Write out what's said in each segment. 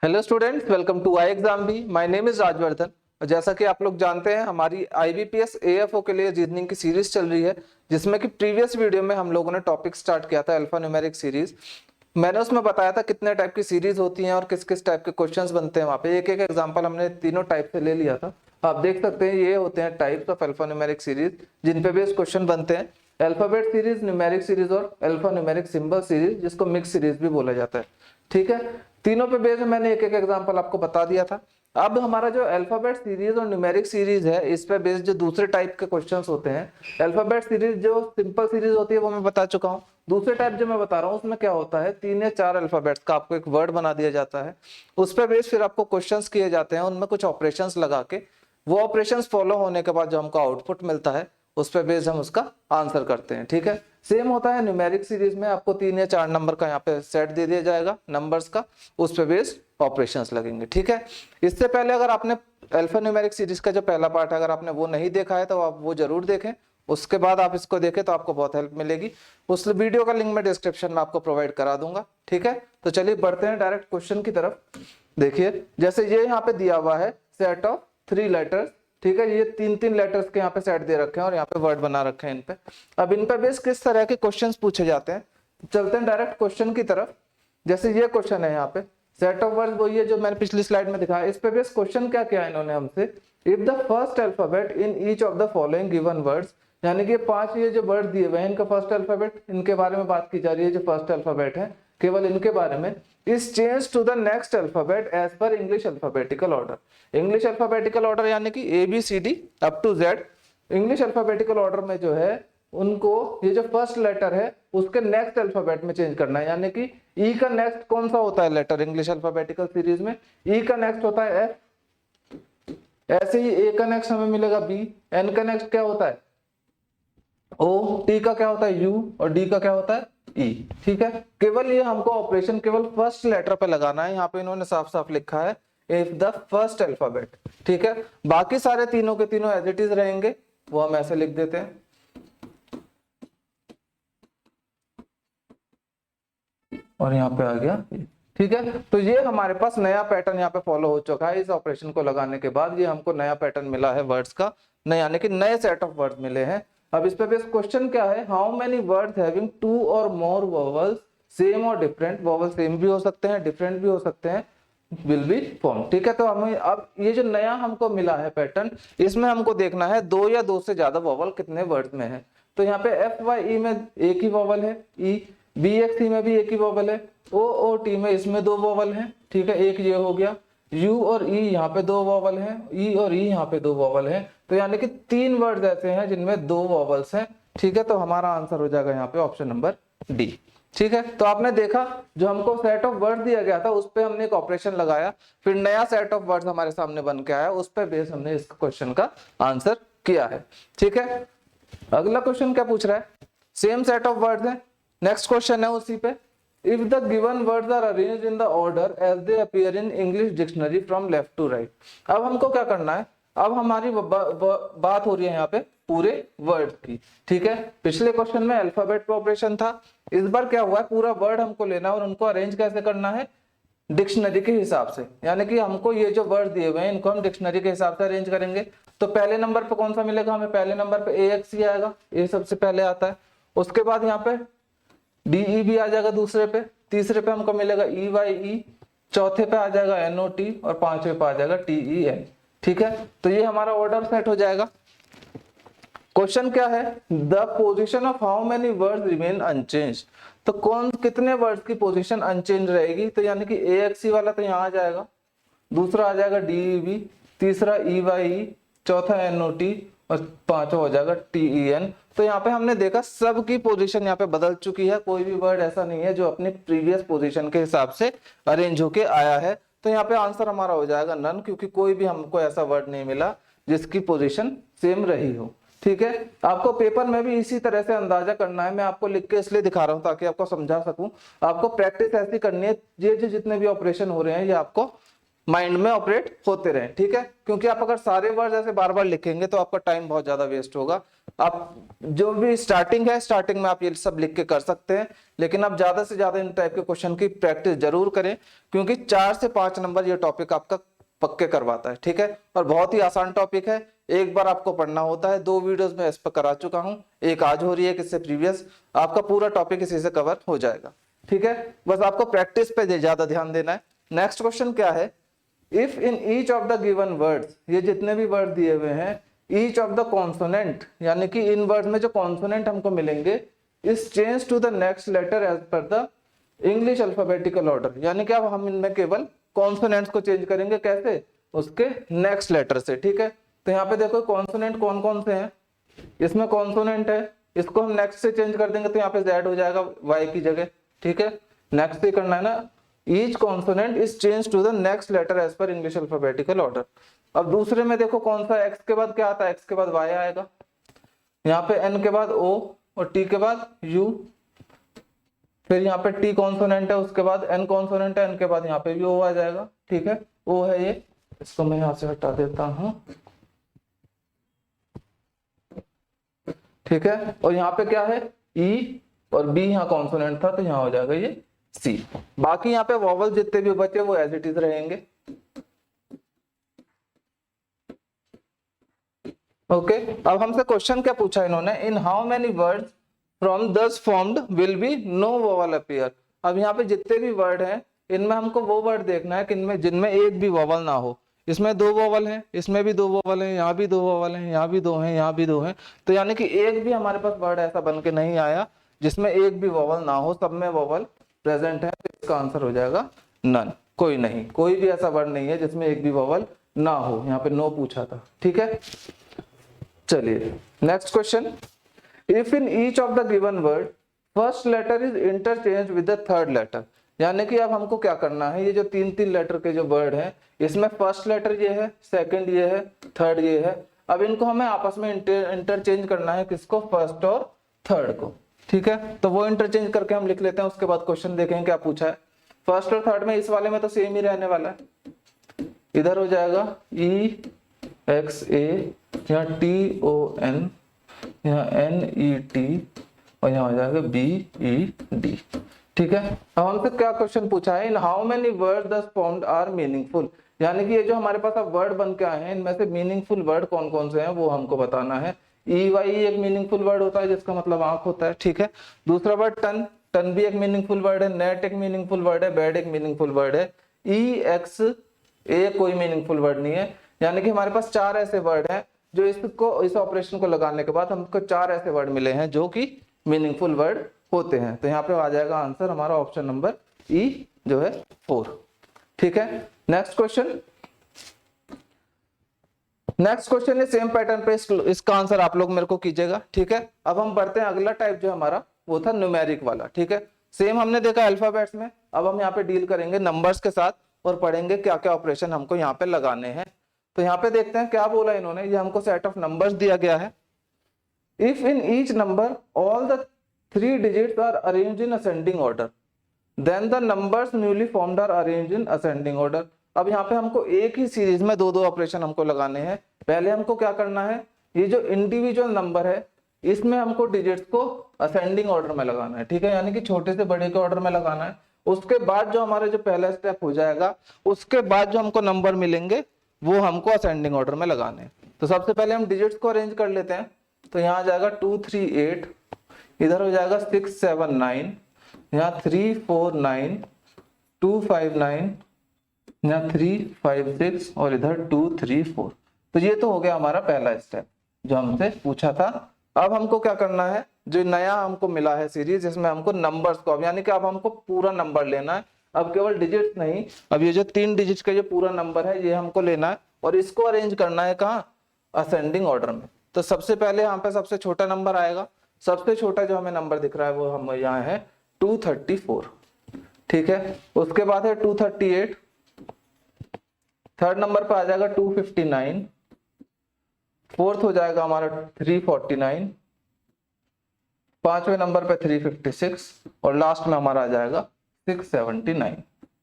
Hello students, welcome to I exam B. My name is Rajvardhan. और जैसा कि आप लोग जानते हैं, हमारी आईबीपीएस एएफओ के लिए रीजनिंग की सीरीज चल रही है, जिसमें कि प्रीवियस वीडियो में हम लोगों ने टॉपिक स्टार्ट किया था अल्फा न्यूमेरिक सीरीज। मैंने उसमें बताया था कितने टाइप की सीरीज होती हैं और किस किस टाइप के क्वेश्चंस बनते हैं। वहाँ पे एक एक एग्जांपल हमने तीनों टाइप से ले लिया था। आप देख सकते हैं ये होते हैं types of alphanumeric series जिन पे बेस्ड क्वेश्चन बनते हैं। अल्फाबेट सीरीज, न्यूमेरिक सीरीज और अल्फा न्यूमेरिक सिंबल सीरीज, जिसको मिक्स सीरीज भी बोला जाता है। ठीक है, तीनों पे बेस्ड मैंने एक एक एग्जांपल आपको बता दिया था। अब हमारा जो अल्फाबेट सीरीज और न्यूमेरिक सीरीज है, इस पे बेस्ड जो दूसरे टाइप के क्वेश्चंस होते हैं, अल्फाबेट सीरीज जो सिंपल सीरीज होती है वो मैं बता चुका हूँ। दूसरे टाइप जो मैं बता रहा हूँ उसमें क्या होता है, 3 या 4 अल्फाबेट्स का आपको एक वर्ड बना दिया जाता है। उस पे बेस्ड फिर आपको क्वेश्चंस किए जाते हैं, उनमें कुछ ऑपरेशंस लगा के वो ऑपरेशंस फॉलो होने के बाद जो हमको आउटपुट मिलता है उस पे बेस्ड हम उसका आंसर करते हैं। ठीक है, सेम होता है न्यूमेरिक सीरीज में। आपको 3 या 4 नंबर का यहाँ पे सेट दे दिया जाएगा नंबर्स का, उस पे बेस्ड ऑपरेशंस लगेंगे। ठीक है, इससे पहले अगर आपने अल्फा न्यूमेरिक सीरीज का जो पहला पार्ट है अगर आपने वो नहीं देखा है तो आप वो जरूर देखें, उसके बाद आप इसको देखें तो आपको बहुत हेल्प मिलेगी। उस वीडियो का लिंक मैं डिस्क्रिप्शन में आपको प्रोवाइड करा दूंगा। ठीक है, तो चलिए बढ़ते हैं डायरेक्ट क्वेश्चन की तरफ। देखिए, जैसे ये यहाँ पे दिया हुआ है सेट ऑफ 3 लेटर्स। ठीक है, ये 3 लेटर्स के यहाँ पे सेट दे रखे हैं और यहाँ पे वर्ड बना रखे हैं इन पे। अब इन पे बेस किस तरह के क्वेश्चंस पूछे जाते हैं, चलते हैं डायरेक्ट क्वेश्चन की तरफ। जैसे ये क्वेश्चन है यहाँ पे सेट ऑफ वर्ड्स, वही है जो मैंने पिछली स्लाइड में दिखाया। इस पे बेस क्वेश्चन क्या किया इन्होंने हमसे, if the first alphabet in each of the following given words, यानी कि 5 ये जो वर्ड दिए हुए हैं इनका फर्स्ट अल्फाबेट, इनके बारे में बात की जा रही है। जो फर्स्ट अल्फाबेट है केवल इनके बारे में, is change to the next alphabet as per English alphabetical order. English alphabetical order यानी कि ABCD up to Z। English alphabetical order में जो है उनको ये जो फर्स्ट लेटर है उसके नेक्स्ट अल्फाबेट में चेंज करना है। यानी कि E का नेक्स्ट कौन सा होता है लेटर इंग्लिश अल्फाबेटिकल सीरीज में, E का नेक्स्ट होता है F। ऐसे ही A का नेक्स्ट हमें मिलेगा B, N का नेक्स्ट क्या होता है O, T का क्या होता है U और D का क्या होता है E। ठीक है, केवल ये हमको ऑपरेशन केवल फर्स्ट लेटर पे लगाना है। यहाँ पे इन्होंने साफ साफ लिखा है इफ द फर्स्ट अल्फाबेट। ठीक है, बाकी सारे तीनों के तीनों एज इट इज रहेंगे, वो हम ऐसे लिख देते हैं। और यहाँ पे आ गया। ठीक है, तो ये हमारे पास नया पैटर्न यहाँ पे फॉलो हो चुका है। इस ऑपरेशन को लगाने के बाद ये हमको नया पैटर्न मिला है वर्ड्स का, नया यानी कि नए सेट ऑफ वर्ड्स मिले हैं। अब इस पे बेस क्वेश्चन क्या है, हाउ मेनी वर्ड्स हैविंग 2 और मोर वोवेल्स सेम और डिफरेंट, वोवेल सेम भी हो सकते हैं डिफरेंट भी हो सकते हैं, विल बी फॉर्म। ठीक है, तो हमें अब ये जो नया हमको मिला है पैटर्न, इसमें हमको देखना है 2 या 2 से ज्यादा वोवेल कितने वर्ड्स में है। तो यहाँ पे FYE में एक ही वोवेल है, E BXC में भी एक ही वोवेल है, OOT में इसमें 2 वोवेल हैं। ठीक है, एक ये हो गया, U और E यहाँ पे 2 वोवेल हैं, E और E यहाँ पे 2 वोवेल हैं। तो यानी कि 3 वर्ड्स ऐसे हैं जिनमें 2 वोवेल्स हैं। ठीक है, तो हमारा आंसर हो जाएगा यहाँ पे ऑप्शन नंबर D। ठीक है, तो आपने देखा जो हमको सेट ऑफ वर्ड दिया गया था उस पे हमने एक ऑपरेशन लगाया, फिर नया सेट ऑफ वर्ड्स हमारे सामने बन के आया, उस पे बेस हमने इस क्वेश्चन का आंसर किया है। ठीक है, अगला क्वेश्चन क्या पूछ रहा है, सेम सेट ऑफ वर्ड्स है, नेक्स्ट क्वेश्चन है उसी पे। If the given words are arranged in the order as they appear in English dictionary from left to right. अब हमको क्या करना है, अब हमारी बात हो रही है यहाँ पे पूरे वर्ड की। ठीक है, पिछले क्वेश्चन में अल्फाबेट पे ऑपरेशन था, इस बार क्या हुआ है पूरा वर्ड हमको लेना है और उनको अरेंज कैसे करना है, डिक्शनरी के हिसाब से। यानी कि हमको ये जो वर्ड दिए हुए हैं इनको हम डिक्शनरी के हिसाब से अरेंज करेंगे। तो पहले नंबर पे कौन सा मिलेगा हमें, पहले नंबर पे AXE आएगा, ये सबसे पहले आता है। उसके बाद यहाँ पे DE भी आ जाएगा दूसरे पे, तीसरे पे हमको मिलेगा EYE, चौथे पे आ जाएगा NOT और पांचवे पे आ जाएगा TEN। ठीक है, तो ये हमारा ऑर्डर सेट हो जाएगा। क्वेश्चन क्या है, the position of how many words remain unchanged. तो कौन कितने वर्ड्स की पोजीशन अनचेंज रहेगी, तो यानी कि AXE वाला तो यहाँ आ जाएगा, दूसरा आ जाएगा DEB, तीसरा EYE, चौथा NOT और पांचवा हो जाएगा TEN। तो यहाँ पे हमने देखा सबकी पोजीशन यहाँ पे बदल चुकी है, कोई भी वर्ड ऐसा नहीं है जो अपनी प्रीवियस पोजीशन के हिसाब से अरेंज होके आया है। तो यहाँ पे आंसर हमारा हो जाएगा नन, क्योंकि कोई भी हमको ऐसा वर्ड नहीं मिला जिसकी पोजीशन सेम रही हो। ठीक है, आपको पेपर में भी इसी तरह से अंदाजा करना है, मैं आपको लिख के इसलिए दिखा रहा हूँ ताकि आपको समझा सकूं। आपको प्रैक्टिस ऐसी करनी है, ये जो जितने भी ऑपरेशन हो रहे हैं ये आपको माइंड में ऑपरेट होते रहे, ठीक है। क्योंकि आप अगर सारे वर्ड ऐसे बार बार लिखेंगे तो आपका टाइम बहुत ज्यादा वेस्ट होगा। आप जो भी स्टार्टिंग है, स्टार्टिंग में आप ये सब लिख के कर सकते हैं, लेकिन आप ज्यादा से ज्यादा इन टाइप के क्वेश्चन की प्रैक्टिस जरूर करें, क्योंकि 4 से 5 नंबर ये टॉपिक आपका पक्के करवाता है, ठीक है। और बहुत ही आसान टॉपिक है, एक बार आपको पढ़ना होता है। 2 वीडियोस में इस पर करा चुका हूं, एक आज हो रही है, इससे प्रीवियस आपका पूरा टॉपिक इसी से कवर हो जाएगा, ठीक है। बस आपको प्रैक्टिस पे ज्यादा ध्यान देना है। नेक्स्ट क्वेश्चन क्या है, if in each of the given words, ये जितने भी वर्ड दिए हुए हैं, ईच ऑफ द कॉन्सोनेंट, यानी कि इन वर्ड में जो कॉन्सोनेंट हमको मिलेंगे, is change to the next letter as per the English alphabetical order, यानी कि अब हम इनमें केवल कॉन्सोनेंट्स को चेंज करेंगे, कैसे, उसके नेक्स्ट लेटर से, ठीक है। तो यहाँ पे देखो कॉन्सोनेंट कौन कौन से हैं, इसमें कॉन्सोनेंट है, इसको हम नेक्स्ट से चेंज कर देंगे तो यहाँ पे जेड हो जाएगा वाई की जगह, ठीक है। नेक्स्ट से करना है ना, each consonant is change to the next letter as per English alphabetical order. अब दूसरे में देखो कौन सा, एक्स के बाद क्या आता है, एक्स के बाद वाई आएगा, यहाँ पे एन के बाद ओ और टी के बाद यू, फिर यहाँ पे टी कॉन्सोनेंट है, उसके बाद एन कॉन्सोनेंट है, एन के बाद यहाँ पे भी ओ आ जाएगा, ठीक है। ओ है ये, इसको मैं यहाँ से हटा देता हूं, ठीक है। और यहाँ पे क्या है, ई और बी यहाँ कॉन्सोनेंट था तो यहाँ हो जाएगा ये सी। बाकी यहाँ पे वॉवल जितने भी बचे वो एज इट इज रहेंगे, ओके। अब हमसे क्वेश्चन क्या पूछा इन्होंने, in how many words from this formed will be no vowel appear. अब यहाँ पे जितने भी वर्ड हैं इनमें हमको वो वर्ड देखना है कि इनमें जिनमें एक भी वोवल ना हो। इसमें 2 वोवल हैं, इसमें भी 2 वोवल हैं, यहाँ भी 2 वोवल हैं, यहाँ भी 2 हैं, यहाँ भी 2 हैं, तो यानी कि एक भी हमारे पास वर्ड ऐसा बन के नहीं आया जिसमें एक भी वोवल ना हो, सब में वोवल प्रेजेंट है, तो इसका आंसर हो जाएगा नन, कोई नहीं, कोई भी ऐसा वर्ड नहीं है जिसमें एक भी वोवल ना हो। यहाँ पे नो पूछा था, ठीक है। चलिए next question, if in each of the given word first letter is interchange with the third letter, यानी कि अब हमको क्या करना है, ये जो 3-3 लेटर के जो वर्ड हैं इसमें फर्स्ट लेटर ये है, सेकंड ये है, थर्ड ये है, अब इनको हमें आपस में इंटरचेंज करना है, किसको, फर्स्ट और थर्ड को, ठीक है। तो वो इंटरचेंज करके हम लिख लेते हैं, उसके बाद क्वेश्चन देखेंगे क्या पूछा है। फर्स्ट और थर्ड में इस वाले में तो सेम ही रहने वाला है, इधर हो जाएगा ई एक्स ए, यहाँ टी ओ एन, यहाँ एन ई टी, और यहाँ हो जाएगा बी ई डी, ठीक है। अब हमसे क्या क्वेश्चन पूछा है, in how many word the formed are meaningful, यानी कि ये जो हमारे पास अब वर्ड बन के आए हैं इनमें से मीनिंगफुल वर्ड कौन कौन से हैं वो हमको बताना है। ई वाई एक मीनिंगफुल वर्ड होता है जिसका मतलब आंख होता है, ठीक है। दूसरा वर्ड टन, टन भी एक मीनिंगफुल वर्ड है, नेट एक मीनिंगफुल वर्ड है, बेड एक मीनिंगफुल वर्ड है, ई एक्स ए कोई मीनिंगफुल वर्ड नहीं है, यानी कि हमारे पास 4 ऐसे वर्ड हैं जो इसको, इस ऑपरेशन को लगाने के बाद हमको 4 ऐसे वर्ड मिले हैं जो कि मीनिंगफुल वर्ड होते हैं। तो यहाँ पे आ जाएगा आंसर हमारा ऑप्शन नंबर ई जो है 4, ठीक है। नेक्स्ट क्वेश्चन, नेक्स्ट क्वेश्चन है सेम पैटर्न पे, इसका आंसर आप लोग मेरे को कीजिएगा, ठीक है। अब हम बढ़ते हैं, अगला टाइप जो हमारा वो था न्यूमेरिक वाला, ठीक है। सेम हमने देखा अल्फाबेट्स में, अब हम यहाँ पे डील करेंगे नंबर्स के साथ और पढ़ेंगे क्या क्या ऑपरेशन हमको यहाँ पे लगाने हैं। तो यहाँ पे देखते हैं क्या बोला इन्होंने, ये हमको सेट ऑफ नंबर्स दिया गया है। If in each number all the 3 digits are arranged in ascending order, then the numbers newly formed are arranged in ascending order. अब यहाँ पे हमको एक ही सीरीज में 2-2 ऑपरेशन हमको लगाने हैं। पहले हमको क्या करना है, ये जो इंडिविजुअल नंबर है इसमें हमको डिजिट्स को असेंडिंग ऑर्डर में लगाना है, ठीक है, यानी कि छोटे से बड़े के ऑर्डर में लगाना है। उसके बाद जो हमारे जो पहला स्टेप हो जाएगा, उसके बाद जो हमको नंबर मिलेंगे वो हमको असेंडिंग ऑर्डर में लगाने हैं। तो सबसे पहले हम डिजिट्स को अरेंज कर लेते हैं। तो यहाँ आ जाएगा 2 3 8, इधर हो जाएगा 6 7 9, यहाँ 3 4 9, 2 5 9, यहाँ 3 5 6 और इधर 2 3 4। तो ये तो हो गया हमारा पहला स्टेप जो हमसे पूछा था। अब हमको क्या करना है, जो नया हमको मिला है सीरीज, जिसमें हमको नंबर्स को, यानी कि अब हमको पूरा नंबर लेना है, अब केवल डिजिट्स नहीं, अब ये जो 3 डिजिट्स का जो पूरा नंबर है ये हमको लेना है और इसको अरेंज करना है कहाँ, असेंडिंग ऑर्डर में। तो सबसे पहले यहाँ पे सबसे छोटा नंबर आएगा, सबसे छोटा जो हमें नंबर दिख रहा है वो हम यहाँ है 234, ठीक है। उसके बाद है 238, थर्ड नंबर पे आ जाएगा 259, फोर्थ हो जाएगा हमारा 349, पांचवें नंबर पे 356 और लास्ट में हमारा आ जाएगा 679,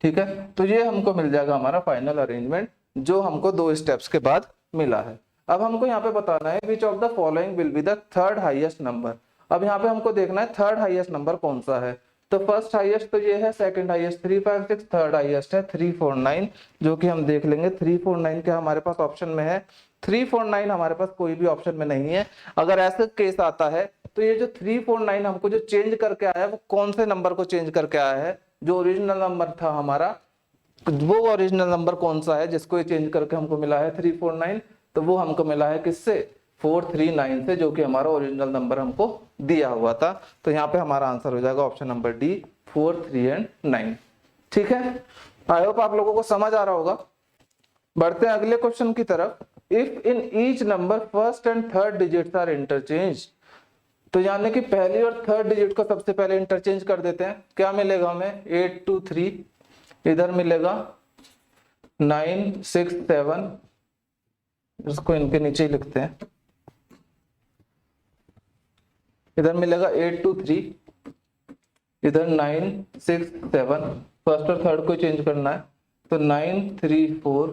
ठीक है, तो ये हमको मिल जाएगा हमारा फाइनल अरेंजमेंट जो हमको 2 स्टेप्स के बाद मिला है। अब हमको यहाँ पे बताना है which of the following will be the third highest number. अब यहाँ पे हमको देखना है थर्ड हाईएस्ट नंबर कौन सा है। तो फर्स्ट हाईएस्ट तो ये है, सेकंड हाईएस्ट 356, थर्ड हाईएस्ट है 349, जो कि हम देख लेंगे 349 क्या हमारे पास ऑप्शन में है। 349 हमारे पास कोई भी ऑप्शन में नहीं है। अगर ऐसा केस आता है तो ये जो 349 हमको जो चेंज करके आया है वो कौन से नंबर को चेंज करके आया है, जो ओरिजिनल नंबर था हमारा, वो ओरिजिनल नंबर कौन सा है जिसको ये चेंज करके हमको मिला है 349, तो वो हमको मिला है किससे, 439 से, जो कि हमारा ओरिजिनल नंबर हमको दिया हुआ था। तो यहाँ पे हमारा आंसर हो जाएगा ऑप्शन नंबर डी, 4, 3 एंड 9। ठीक है, आई होप आप लोगों को समझ आ रहा होगा। बढ़ते हैं अगले क्वेश्चन की तरफ। If in each number first and third digits are interchange, तो यानी कि पहली और थर्ड डिजिट को सबसे पहले इंटरचेंज कर देते हैं। क्या मिलेगा हमें, 823, इधर मिलेगा 967, इसको इनके नीचे ही लिखते हैं, इधर मिलेगा 823, इधर 967, फर्स्ट और थर्ड को चेंज करना है तो 934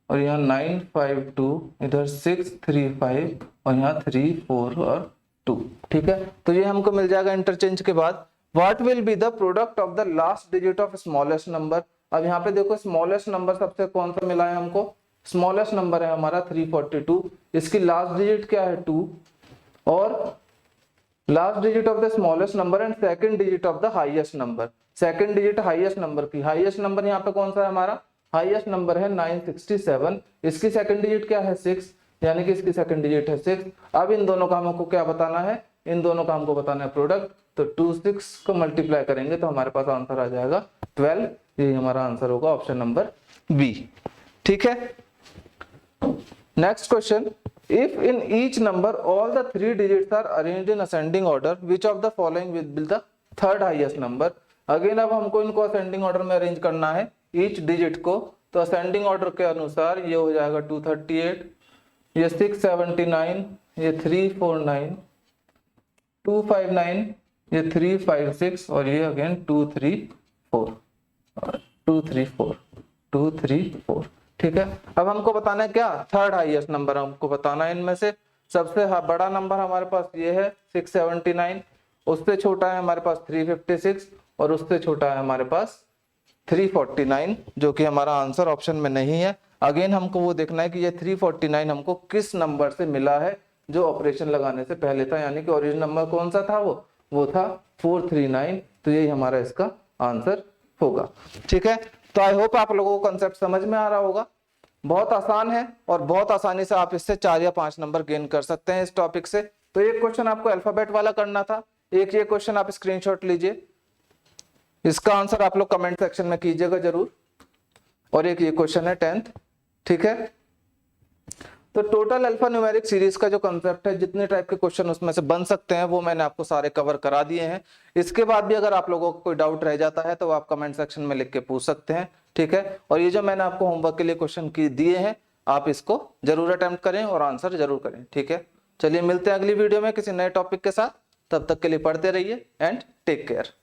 और यहाँ 952, इधर 635 और यहाँ 34 और 2। ठीक है, तो ये हमको मिल जाएगा इंटरचेंज के बाद। What will be the product of the last digit of smallest number. अब यहाँ पे देखो स्मॉलेस्ट नंबर सबसे कौन सा मिला है हमको, स्मॉलेस्ट नंबर है हमारा 342, इसकी लास्ट डिजिट क्या है 2, और last digit of the smallest number and second digit of the highest number. Second digit highest number की, हाईएस्ट नंबर यहाँ पे कौन सा है हमारा, हाईएस्ट नंबर है 967, इसकी सेकंड डिजिट क्या है 6, यानी कि इसकी सेकंड डिजिट है 6। अब इन दोनों का हमको क्या बताना है, इन दोनों का हमको बताना है प्रोडक्ट। तो 2 6 को मल्टीप्लाई करेंगे तो हमारे पास आंसर आ जाएगा 12। यही हमारा आंसर होगा ऑप्शन नंबर बी। ठीक है, next question. If in each number all the 3 digits are arranged in ascending order, which of the following will be the third highest number? Again अब हमको इनको ascending order में arrange करना है each digit को। तो ascending order के अनुसार ये हो जाएगा 238, ये 679, ये 349, 259, ये 356 और ये अगेन 234, 234। ठीक है, अब हमको बताना है क्या, थर्ड हाईएस्ट नंबर हमको बताना है। इनमें से सबसे बड़ा नंबर हमारे पास ये है 679, उससे छोटा है हमारे पास 356 और उससे छोटा है हमारे पास 349, जो कि हमारा आंसर ऑप्शन में नहीं है। अगेन हमको वो देखना है कि ये 349 हमको किस नंबर से मिला है जो ऑपरेशन लगाने से पहले था, यानी कि ओरिजिनल नंबर कौन सा था, वो था 439। तो यही हमारा इसका आंसर होगा। ठीक है, तो आई होप आप लोगों को कंसेप्ट समझ में आ रहा होगा। बहुत आसान है और बहुत आसानी से आप इससे 4 या 5 नंबर गेन कर सकते हैं इस टॉपिक से। तो एक क्वेश्चन आपको अल्फाबेट वाला करना था, एक ये क्वेश्चन आप स्क्रीनशॉट लीजिए, इसका आंसर आप लोग कमेंट सेक्शन में कीजिएगा जरूर, और एक ये क्वेश्चन है 10th। ठीक है, तो टोटल अल्फा न्यूमेरिक सीरीज का जो कंसेप्ट है, जितने टाइप के क्वेश्चन उसमें से बन सकते हैं वो मैंने आपको सारे कवर करा दिए हैं। इसके बाद भी अगर आप लोगों को कोई डाउट रह जाता है तो आप कमेंट सेक्शन में लिख के पूछ सकते हैं। ठीक है, और ये जो मैंने आपको होमवर्क के लिए क्वेश्चन की दिए हैं, आप इसको जरूर अटेम्प्ट करें और आंसर जरूर करें। ठीक है, चलिए मिलते हैं अगली वीडियो में किसी नए टॉपिक के साथ। तब तक के लिए पढ़ते रहिए एंड टेक केयर।